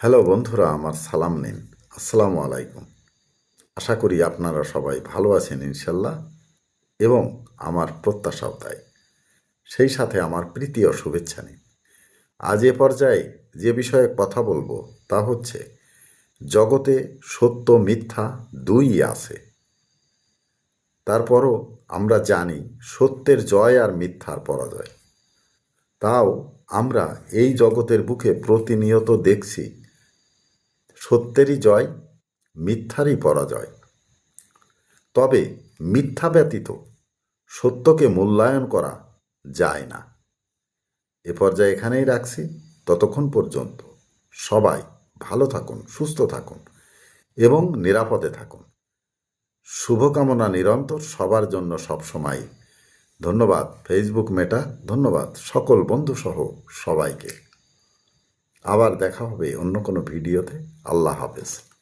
Hello বন্ধুরা, আমার সালাম নিন। আসসালামু আলাইকুম। আশা করি আপনারা সবাই ভালো আছেন ইনশাল্লাহ, এবং আমার প্রত্যাশাও তাই। সেই সাথে আমার প্রীতি ও শুভেচ্ছা নিন। আজ এ পর্যায়ে যে বিষয়ে কথা বলবো তা হচ্ছে, জগতে সত্য মিথ্যা দুইই আছে। তারপরও আমরা জানি সত্যের জয় আর মিথ্যার পরাজয়। তাও আমরা এই জগতের বুকে প্রতিনিয়ত দেখছি সত্যেরই জয়, মিথ্যারই পরাজয়। তবে মিথ্যা ব্যতীত সত্যকে মূল্যায়ন করা যায় না। এ পর্যায়ে এখানেই রাখছি। ততক্ষণ পর্যন্ত সবাই ভালো থাকুন, সুস্থ থাকুন এবং নিরাপদে থাকুন। শুভকামনা নিরন্তর সবার জন্য সবসময়। ধন্যবাদ ফেসবুক মেটা, ধন্যবাদ সকল বন্ধুসহ সবাইকে। আবার দেখা হবে অন্য কোনো ভিডিওতে। আল্লাহ হাফেজ।